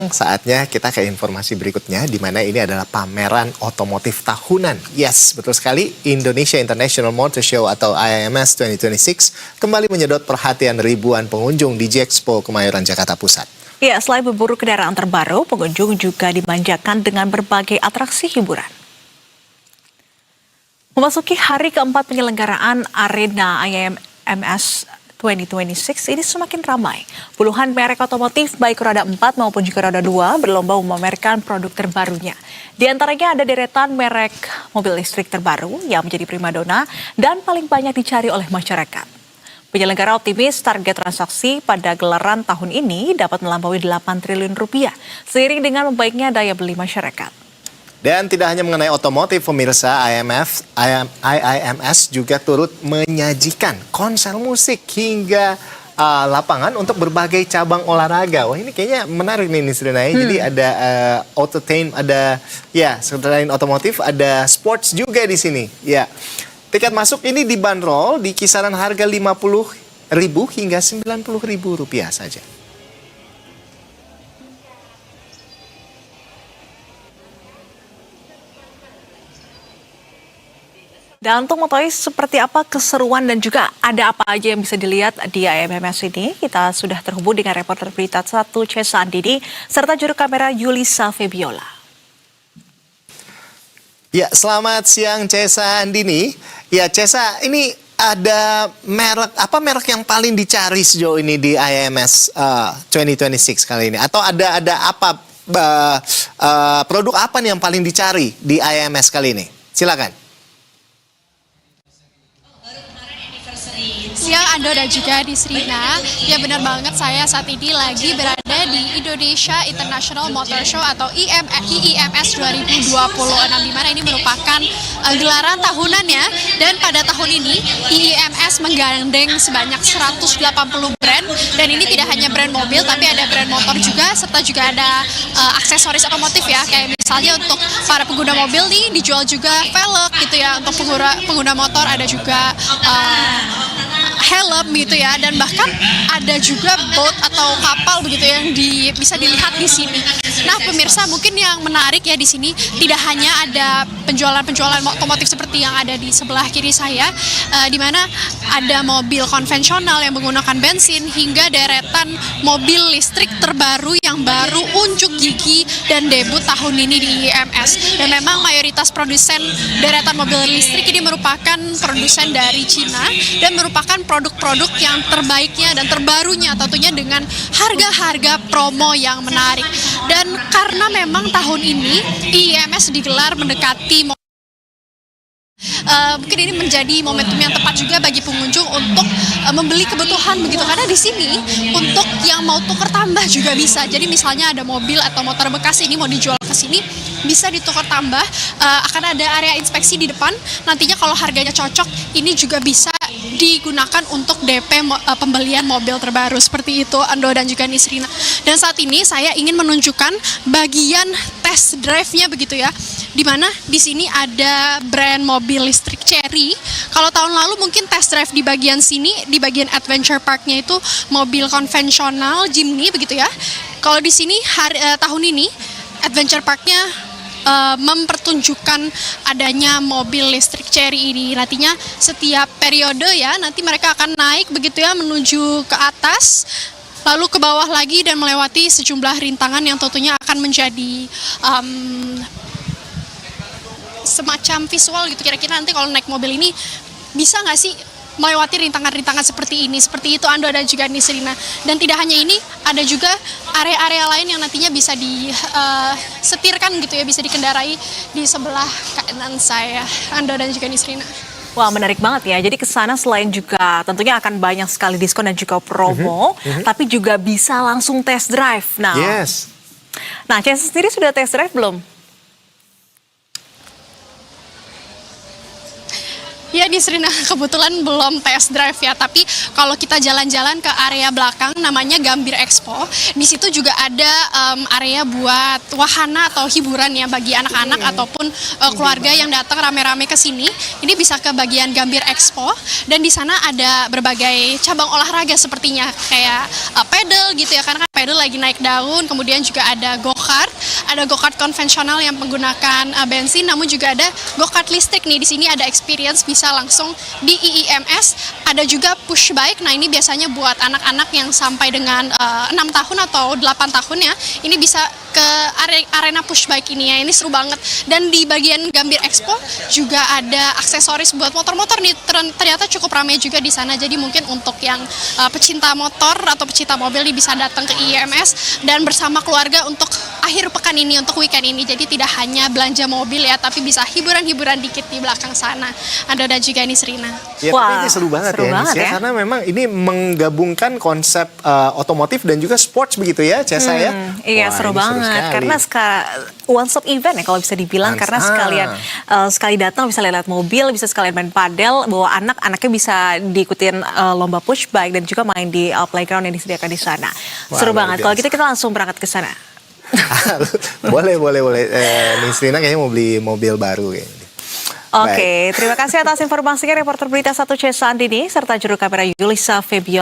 Saatnya kita ke informasi berikutnya, di mana ini adalah pameran otomotif tahunan. Yes, betul sekali. Indonesia International Motor Show atau IIMS 2026 kembali menyedot perhatian ribuan pengunjung di Gxpo Kemayoran, Jakarta Pusat. Ya, selain berburu kendaraan terbaru, pengunjung juga dimanjakan dengan berbagai atraksi hiburan. Memasuki hari keempat penyelenggaraan arena IIMS 2026 ini semakin ramai. Puluhan merek otomotif baik roda 4 maupun juga roda 2 berlomba memamerkan produk terbarunya. Di antaranya ada deretan merek mobil listrik terbaru yang menjadi primadona dan paling banyak dicari oleh masyarakat. Penyelenggara optimis target transaksi pada gelaran tahun ini dapat melampaui 8 triliun rupiah seiring dengan membaiknya daya beli masyarakat. Dan tidak hanya mengenai otomotif, pemirsa, IIMS juga turut menyajikan konser musik hingga lapangan untuk berbagai cabang olahraga. Wah, ini kayaknya menarik nih Nisrina. Jadi ada autotain, ada ya selain otomotif ada sports juga di sini. Ya. Tiket masuk ini dibanderol di kisaran harga Rp50.000 hingga Rp90.000 saja. Dan untuk mengetahui seperti apa keseruan dan juga ada apa aja yang bisa dilihat di IIMS ini, kita sudah terhubung dengan reporter Berita 1 Cesa Andini serta juru kamera Yulisa Febiola. Ya, selamat siang Cesa Andini. Ya, Cesa, ini ada merek yang paling dicari sejauh ini di IIMS 2026 kali ini? Atau ada apa produk apa nih yang paling dicari di IIMS kali ini? Silakan. Siang Ando dan juga di Srina. Ya benar banget, saya saat ini lagi berada di Indonesia International Motor Show atau IIMS 2026, di mana ini merupakan gelaran tahunan ya. Dan pada tahun ini IIMS menggandeng sebanyak 180 brand, dan ini tidak hanya brand mobil tapi ada brand motor juga, serta juga ada aksesoris otomotif ya, kayak misalnya untuk para pengguna mobil nih dijual juga velg gitu ya, untuk pengguna motor ada juga helm gitu ya, dan bahkan ada juga boat atau kapal begitu yang bisa dilihat di sini. Nah pemirsa, mungkin yang menarik ya di sini tidak hanya ada penjualan otomotif seperti yang ada di sebelah kiri saya, di mana ada mobil konvensional yang menggunakan bensin hingga deretan mobil listrik terbaru yang baru unjuk gigi dan debut tahun ini di IIMS. Dan memang mayoritas produsen deretan mobil listrik ini merupakan produsen dari Cina dan merupakan produk-produk yang terbaiknya dan terbarunya, tentunya dengan harga-harga promo yang menarik. Dan karena memang tahun ini IIMS digelar mendekati mungkin ini menjadi momentum yang tepat juga bagi pengunjung untuk membeli kebutuhan begitu, karena di sini untuk yang mau tukar tambah juga bisa. Jadi misalnya ada mobil atau motor bekas ini mau dijual ke sini, bisa ditukar tambah. Akan ada area inspeksi di depan. Nantinya kalau harganya cocok, ini juga bisa digunakan untuk DP pembelian mobil terbaru, seperti itu Ando dan juga Nisrina. Dan saat ini saya ingin menunjukkan bagian test drive-nya begitu ya, di mana di sini ada brand mobil listrik Chery. Kalau tahun lalu mungkin test drive di bagian sini, di bagian Adventure Park-nya itu mobil konvensional Jimny begitu ya. Kalau di sini tahun ini Adventure Park-nya mempertunjukkan adanya mobil listrik Chery ini. Nantinya setiap periode ya, nanti mereka akan naik begitu ya menuju ke atas, lalu ke bawah lagi dan melewati sejumlah rintangan yang tentunya akan menjadi semacam visual gitu. Kira-kira nanti kalau naik mobil ini bisa nggak sih melewati rintangan-rintangan seperti ini, seperti itu Ando dan juga Nisrina. Dan tidak hanya ini, ada juga area-area lain yang nantinya bisa disetirkan gitu ya, bisa dikendarai di sebelah kanan saya, Ando dan juga Nisrina. Wah, menarik banget ya. Jadi ke sana selain juga tentunya akan banyak sekali diskon dan juga promo, tapi juga bisa langsung test drive. Nah, Cesa sendiri sudah test drive belum? Ya nih Srina, kebetulan belum test drive ya, tapi kalau kita jalan-jalan ke area belakang namanya Gambir Expo, di situ juga ada area buat wahana atau hiburan ya bagi anak-anak ataupun keluarga yang datang rame-rame ke sini. Ini bisa ke bagian Gambir Expo dan di sana ada berbagai cabang olahraga sepertinya kayak pedal gitu ya, karena kan pedal lagi naik daun, kemudian juga ada go-kart konvensional yang menggunakan bensin, namun juga ada go-kart listrik nih. Di sini ada experience bisa langsung di IIMS, ada juga push bike. Nah ini biasanya buat anak-anak yang sampai dengan 6 tahun atau 8 tahun ya, ini bisa ke arena push bike ini ya, ini seru banget. Dan di bagian Gambir Expo juga ada aksesoris buat motor-motor nih, ternyata cukup ramai juga di sana. Jadi mungkin untuk yang pecinta motor atau pecinta mobil nih bisa datang ke IIMS dan bersama keluarga untuk akhir pekan ini, untuk weekend ini. Jadi tidak hanya belanja mobil ya, tapi bisa hiburan-hiburan dikit di belakang sana. Ada juga nih Serina. Ya, Wah, tapi ini seru banget seru ya, banget Nis, ya, ya. karena memang ini menggabungkan konsep otomotif dan juga sports begitu ya, Cesa ya. Iya, Wah, seru ini banget. sekali. Karena one stop event ya kalau bisa dibilang, karena sekalian sekali datang bisa lihat mobil, bisa sekalian main padel, bawa anaknya bisa diikutin lomba push bike dan juga main di playground yang disediakan di sana. Wah, Seru luar banget. Kalau biasa. gitu kita langsung berangkat ke sana. boleh. Nisrina kayaknya mau beli mobil baru kayaknya. Oke, terima kasih atas informasinya reporter berita 1 C Sandini serta juru kamera Yulisa Febio.